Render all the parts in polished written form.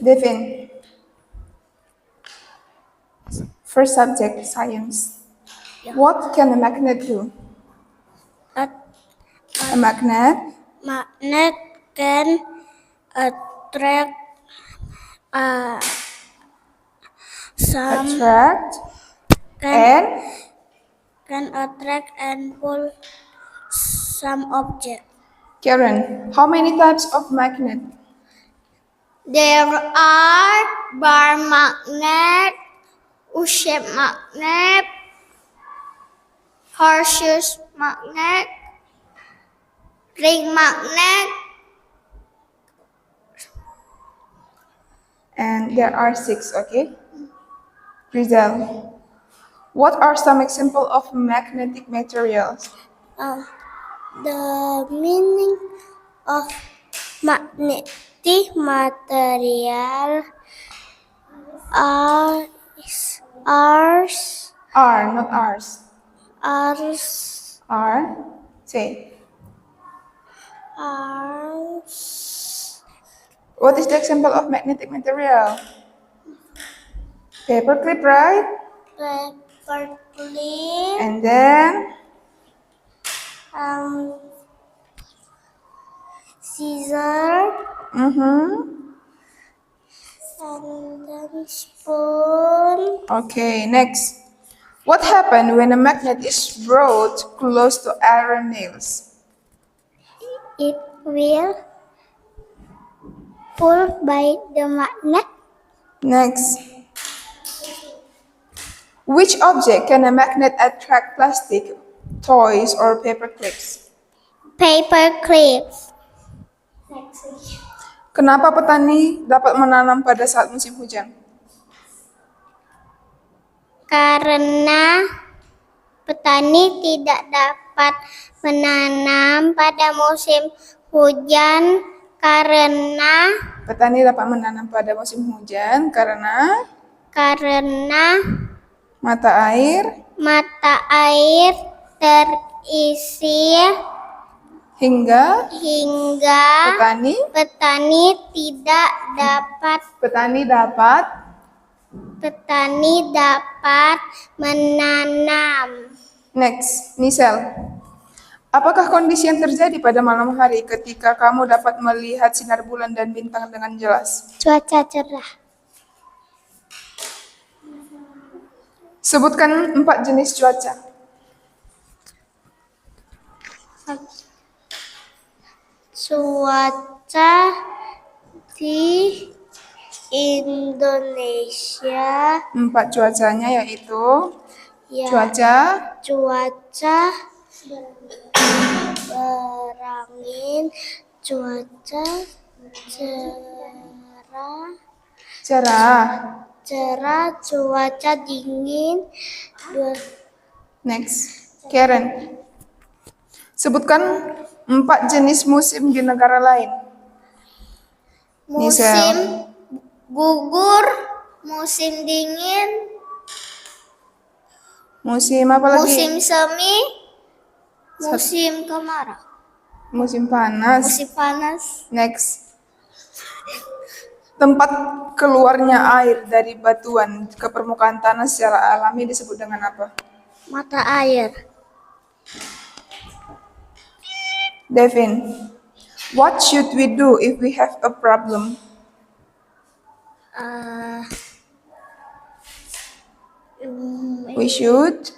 Devin. First subject, science. Yeah. What can a magnet do? A A magnet magnet can attract some attract can and attract and pull some object. Karen, how many types of magnet? There are bar magnet, U-shaped magnet, horseshoe magnet, ring magnet, And there are 6, okay? Rizal, what are some examples of magnetic materials? the meaning of magnetic material are R, not R's. are R, say. What is the example of magnetic material? Paper clip, right? paper clip, And then scissor, mm-hmm. and then spoon. Okay, next. What happens when a magnet is brought close to iron nails? It will pull by the magnet. Next. Which object can a magnet attract? Plastic, toys, or paper clips? Paper clips. Kenapa petani dapat menanam pada saat musim hujan? Karena petani tidak dapat menanam pada musim hujan karena Petani dapat menanam pada musim hujan karena mata air terisi hingga petani dapat menanam. Next, Nisel. Apakah kondisi yang terjadi pada malam hari ketika kamu dapat melihat sinar bulan dan bintang dengan jelas? Cuaca cerah. Sebutkan 4 jenis cuaca. Cuaca di Indonesia 4 cuacanya yaitu cuaca berangin, cuaca cerah, cuaca dingin. Next, Karen. Sebutkan 4 jenis musim di negara lain. Musim gugur, musim dingin, musim apa lagi? musim semi, musim kemarau, musim panas. Next. Tempat keluarnya air dari batuan ke permukaan tanah secara alami disebut dengan apa? Mata air. Devin, what should we do if we have a problem? We should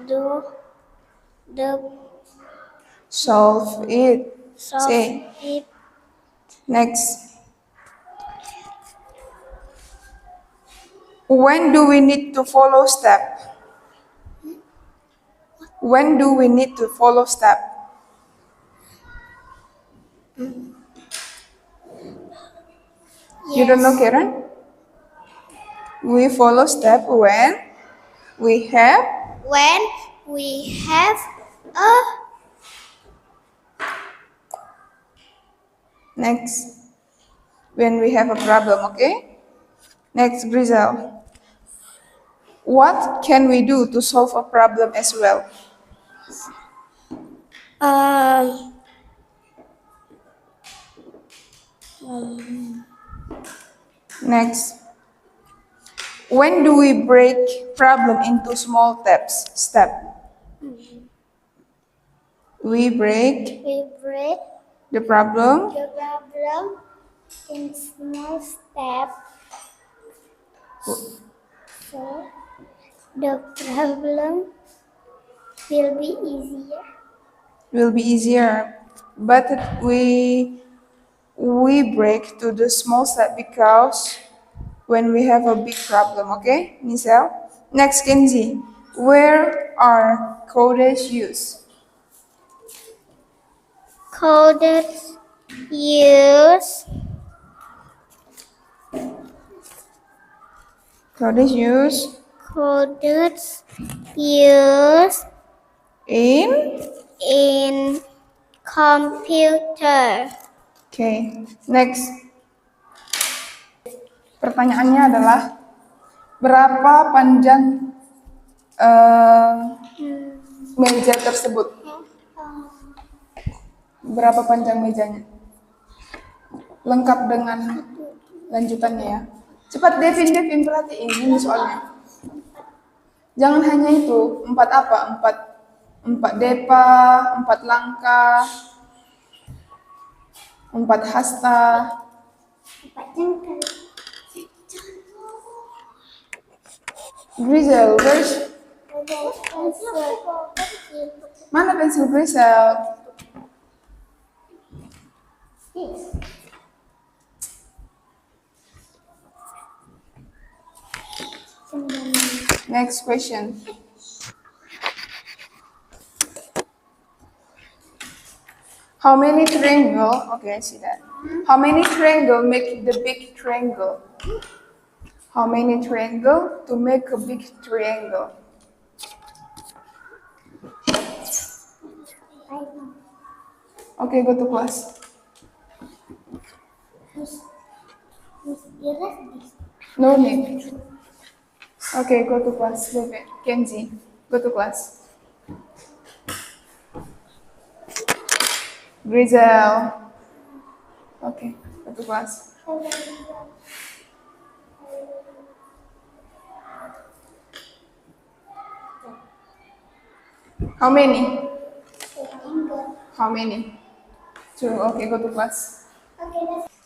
do the solve it. Say. it. Next. When do we need to follow step? When do we need to follow step? You don't know, Karen? We follow step when we have a next. When we have a problem, okay? Next, Grizel. What can we do to solve a problem as well? Next. When do we break problem into small step? We break We break the problem the problem in small steps so the problem will be easier, but we break to the small step because when we have a big problem, okay, Nisel? Next, Kenzie, where are codes used? Coded use Codes used coded use in. in computer. Okay, next. Pertanyaannya adalah berapa panjang meja tersebut? Berapa panjang mejanya? Lengkap dengan lanjutannya ya. Cepat Devin perhatiin ini soalnya. Jangan hanya itu, 4 apa? 4 depa, 4 langkah, 4 hasta. Grizel, mana pensil Grizel? Next question. How many triangle? Okay, I see that. How many triangle make the big triangle? How many triangle to make a big triangle? Okay, go to class. No need. Okay, go to class. David, Kenzie, go to class. Grizel. Okay, go to class. How many? How many? 2. Okay, go to class.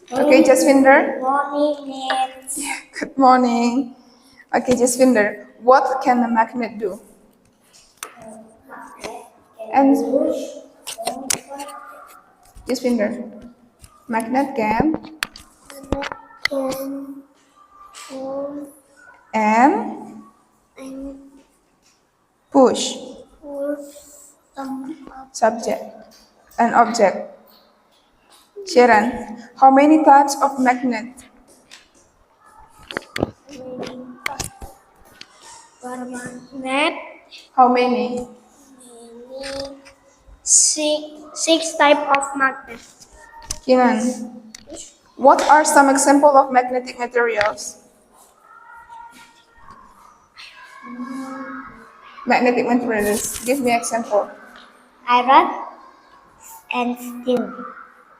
Okay, Jasvinder. Morning, Nets. Good morning. Okay, Jasvinder. What can a magnet do? And Jasvinder. Magnet can and push subject and object. Sharon, how many types of magnet? Magnet. How many? Six type of magnet. Kinan, what are some examples of magnetic materials? Magnetic materials. Give me example. Iron and steel.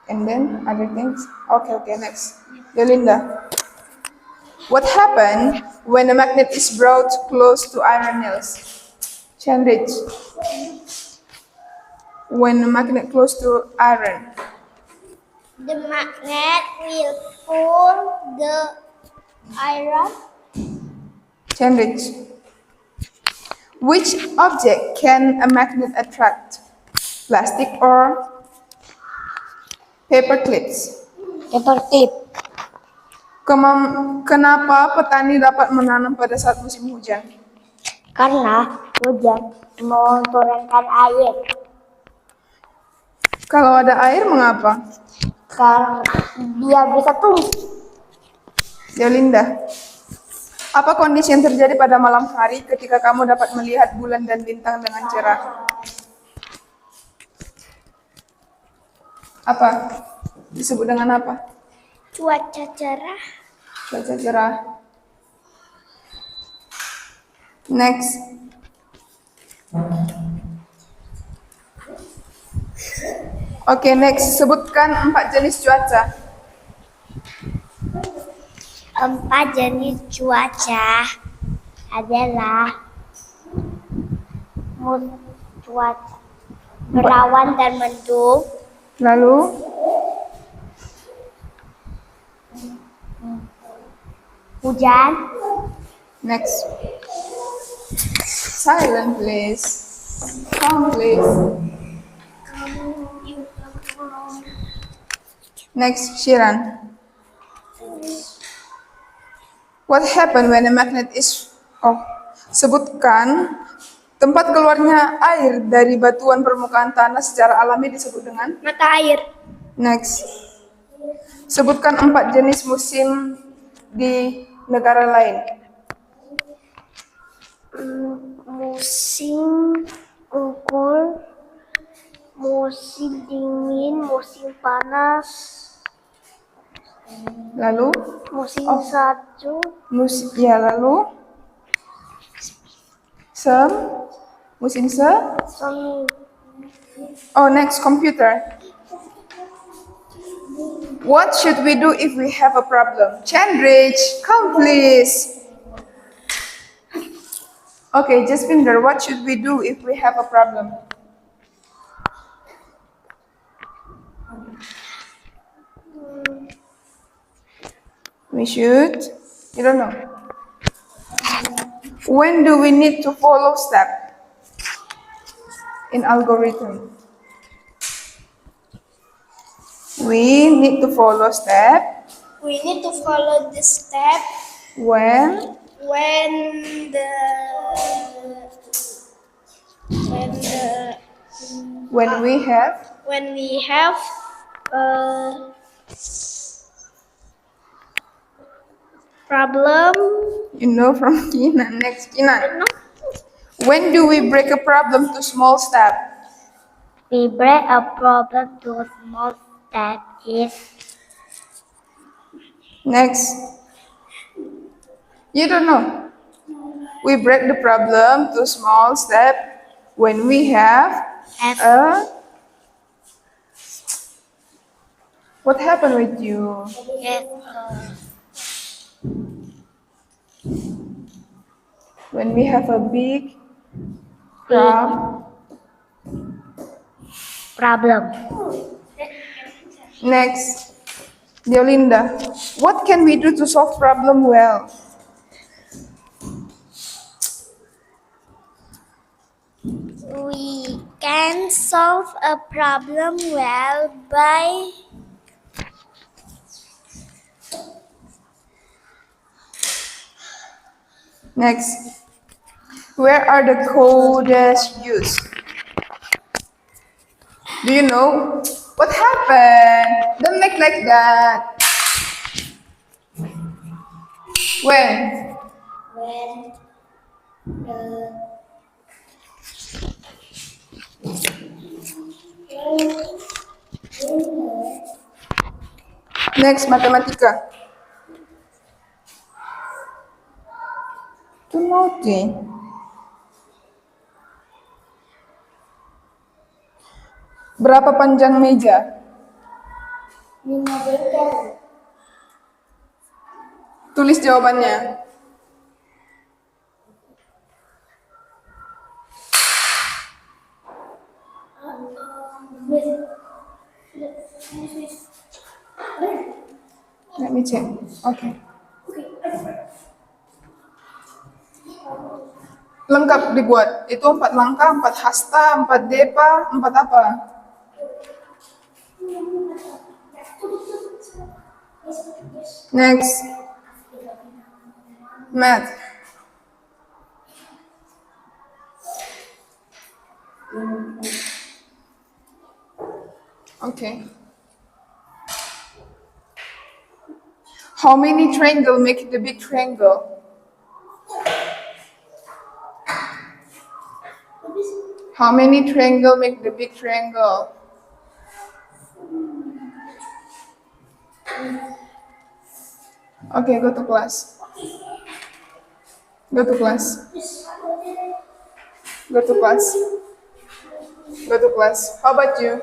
And then other things. Okay, next. Yolinda. What happened when a magnet is brought close to iron nails? Chandrich. When a magnet close to iron. The magnet will pull the iron. Chandrich. Which object can a magnet attract? Plastic or paper clips? Paper clip. Kenapa petani dapat menanam pada saat musim hujan? Karena hujan menurunkan air. Kalau ada air, mengapa? Karena dia bisa tumbuh. Yolinda, apa kondisi yang terjadi pada malam hari ketika kamu dapat melihat bulan dan bintang dengan cerah? Apa? Disebut dengan apa? Cuaca cerah. Cuaca cerah. Next. Oke, next. Sebutkan 4 jenis cuaca. Empat jenis cuaca adalah cuaca berawan dan mendung, Lalu, hujan, next. Silent, please. Calm, please. Next, Shiran. What happened when a magnet is... Oh, sebutkan tempat keluarnya air dari batuan permukaan tanah secara alami disebut dengan... mata air, Next. Sebutkan 4 jenis musim di negara lain. musim gugur, musim dingin, musim panas, Lalu, musim Oh. salju, lalu musim semi. Oh, next, computer. What should we do if we have a problem? Chandrich, come please. Okay, Jasvinder, what should we do if we have a problem? We should, you don't know. When do we need to follow step in algorithm? We need to follow step We need to follow this step when when the when we have when we have problem. you know from Kinan. Next, Kinan. When do we break a problem to small step? We break a problem to a small step is Next. You don't know. We break the problem to small step when we have a... What happened with you? When we have a big problem. Next, Deolinda. What can we do to solve problem well? We can solve a problem well by Next, where are the codes used? Do you know? What happened? Don't make like that. When? Next, matematika. Itu naughty. Berapa panjang meja? 5 meter. Tulis jawabannya. Let me check. Okay. Lengkap dibuat. Itu 4 langkah, 4 hasta, 4 depa, 4 apa? Next. Math. Okay. How many triangle make the big triangle? How many triangle make the big triangle? Okay, go to class. Go to class. Go to class. Go to class. How about you?